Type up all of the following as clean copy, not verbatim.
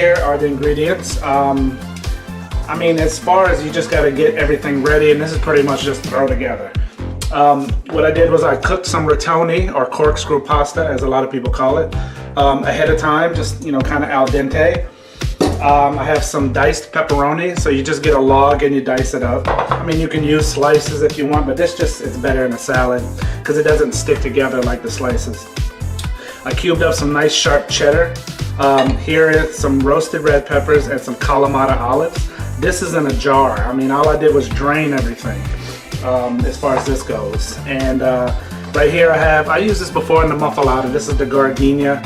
Here are the ingredients. I mean, as far as you just got to get everything ready, and this is pretty much just throw together. What I did was I cooked some rotoni, or corkscrew pasta, as a lot of people call it, ahead of time, just, you know, kind of al dente. I have some diced pepperoni, so you just get a log and you dice it up. I mean, you can use slices if you want, but this just is better in a salad because it doesn't stick together like the slices. I cubed up some nice sharp cheddar. Here is some roasted red peppers and some Kalamata olives. This is in a jar. I mean, all I did was drain everything as far as this goes. And right here I used this before in the muffalata. This is the gardenia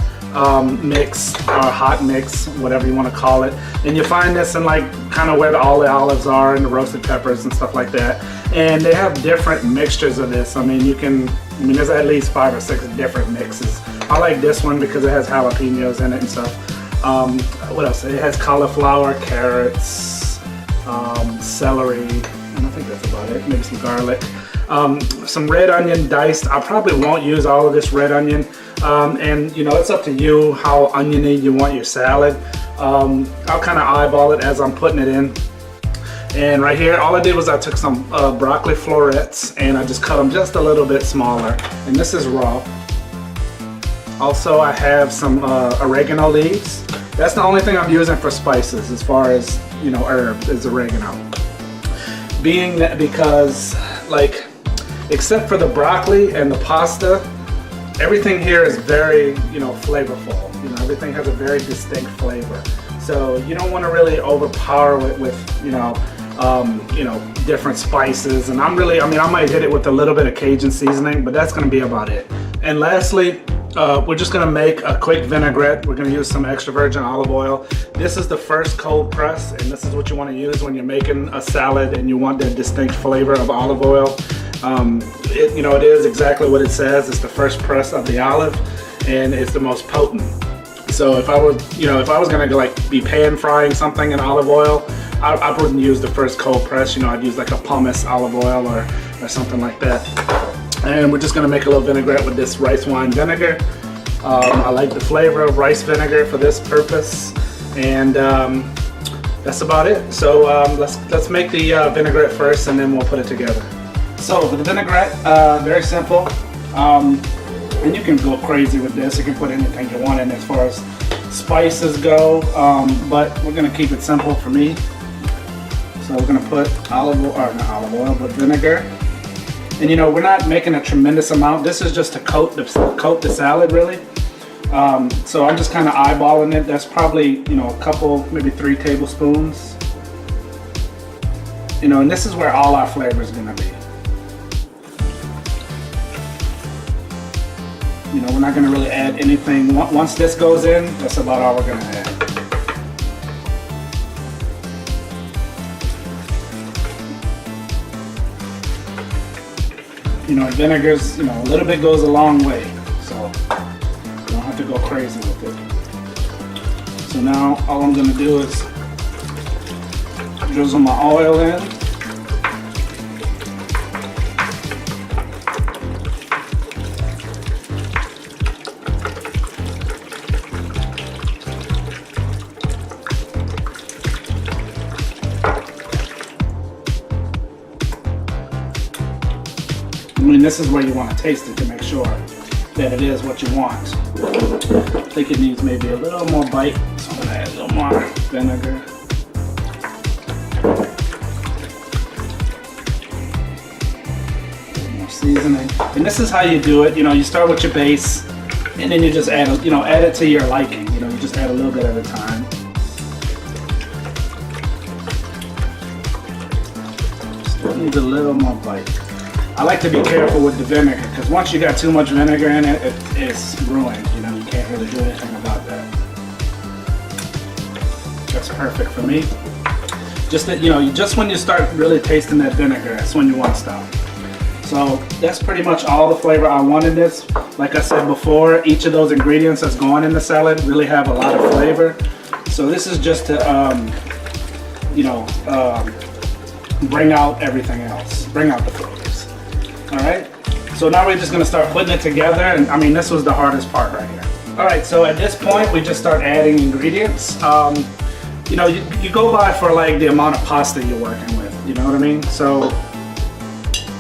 mix, or hot mix, whatever you want to call it. And you find this in like kind of where all the olives are and the roasted peppers and stuff like that. And they have different mixtures of this. I mean, there's at least 5 or 6 different mixes. I like this one because it has jalapenos in it and stuff. What else? It has cauliflower, carrots, celery, and I think that's about it. Maybe some garlic. Some red onion diced. I probably won't use all of this red onion. And you know, it's up to you how oniony you want your salad. I'll kind of eyeball it as I'm putting it in. And right here, all I did was I took some broccoli florets and I just cut them just a little bit smaller. And this is raw. Also, I have some oregano leaves. That's the only thing I'm using for spices as far as, you know, herbs is oregano. Being that because, like, except for the broccoli and the pasta, everything here is very, you know, flavorful. You know, everything has a very distinct flavor. So you don't want to really overpower it with, you know, different spices. And I might hit it with a little bit of Cajun seasoning, but that's going to be about it. And lastly, we're just going to make a quick vinaigrette. We're going to use some extra virgin olive oil. This is the first cold press, and this is what you want to use when you're making a salad and you want that distinct flavor of olive oil. It is exactly what it says. It's the first press of the olive, and it's the most potent. So if I was gonna be pan frying something in olive oil, I wouldn't use the first cold press. You know, I'd use like a pumice olive oil or something like that. And we're just gonna make a little vinaigrette with this rice wine vinegar. I like the flavor of rice vinegar for this purpose, and that's about it. So let's make the vinaigrette first, and then we'll put it together. So for the vinaigrette, very simple, and you can go crazy with this. You can put anything you want in as far as spices go, but we're gonna keep it simple for me. So we're gonna put but vinegar. And you know, we're not making a tremendous amount. This is just to coat the salad, really. So I'm just kind of eyeballing it. That's probably, you know, a couple, maybe 3 tablespoons. You know, and this is where all our flavor is gonna be. You know, we're not gonna really add anything. Once this goes in, that's about all we're gonna add. You know, vinegars, you know, a little bit goes a long way, so you don't have to go crazy with it. So now all I'm gonna do is drizzle my oil in. I mean, this is where you want to taste it to make sure that it is what you want. I think it needs maybe a little more bite, so I'm going to add a little more vinegar. A little more seasoning. And this is how you do it. You know, you start with your base, and then you just add it to your liking. You know, you just add a little bit at a time. Still needs a little more bite. I like to be careful with the vinegar, because once you got too much vinegar in it, it's ruined. You know, you can't really do anything about that. That's perfect for me. Just that, you know, just when you start really tasting that vinegar, that's when you want to stop. So that's pretty much all the flavor I want in this. Like I said before, each of those ingredients that's going in the salad really have a lot of flavor. So this is just to, bring out everything else, bring out the flavors. All right, so now we're just gonna start putting it together, and I mean, this was the hardest part right here. All right, so at this point, we just start adding ingredients. You know, you go by for like the amount of pasta you're working with, you know what I mean? So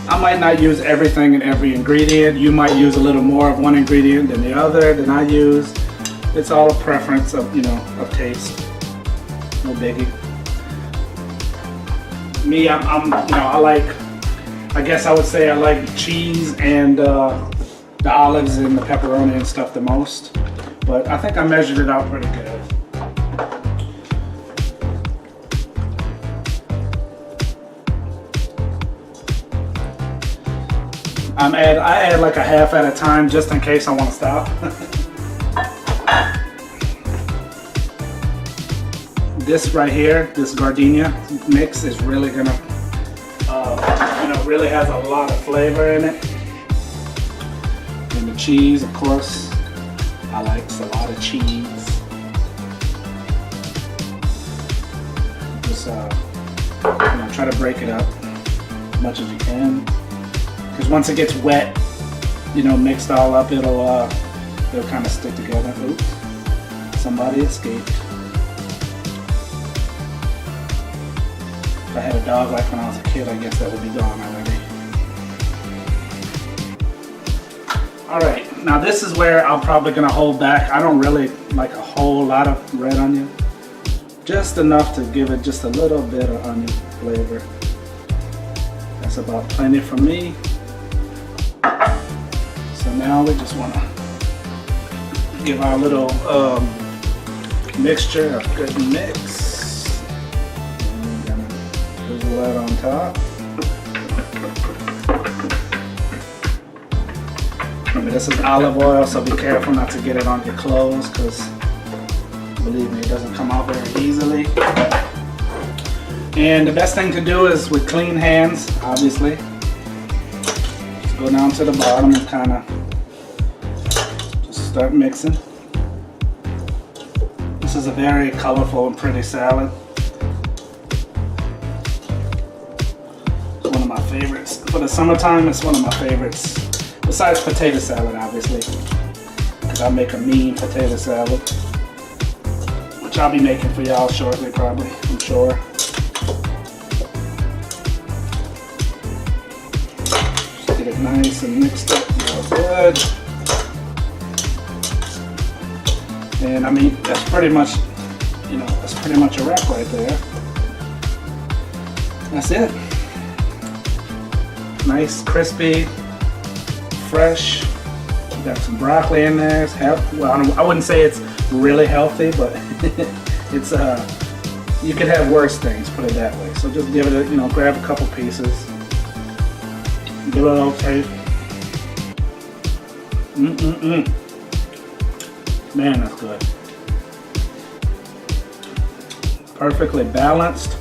I might not use everything in every ingredient. You might use a little more of one ingredient than the other than I use. It's all a preference of, you know, of taste. No biggie. Me, I'm you know, I guess I would say I like cheese and the olives and the pepperoni and stuff the most. But I think I measured it out pretty good. I add like a half at a time just in case I want to stop. This right here, this gardenia mix is really gonna, you know, really has a lot of flavor in it. And the cheese, of course, I like a lot of cheese. Just, you know, try to break it up as much as you can. Because once it gets wet, you know, mixed all up, it'll kind of stick together. Oops, somebody escaped. If I had a dog like when I was a kid, I guess that would be gone already. All right, now this is where I'm probably gonna hold back. I don't really like a whole lot of red onion. Just enough to give it just a little bit of onion flavor. That's about plenty for me. So now we just want to give our little mixture a good mix. And we're gonna drizzle that on top. Remember, this is olive oil, so be careful not to get it on your clothes, because believe me, it doesn't come out very easily. And the best thing to do is with clean hands, obviously. Go down to the bottom and kind of just start mixing. This is a very colorful and pretty salad. It's one of my favorites. For the summertime, it's one of my favorites. Besides potato salad, obviously. Because I make a mean potato salad. Which I'll be making for y'all shortly, probably, I'm sure. Get it nice and mixed up real good. And I mean, that's pretty much, you know, that's pretty much a wrap right there. That's it. Nice, crispy, fresh. We got some broccoli in there. It's well, I wouldn't say it's really healthy, but it's you could have worse things, put it that way. So just give it a, you know, grab a couple pieces. Give it a little taste. Man, that's good. Perfectly balanced.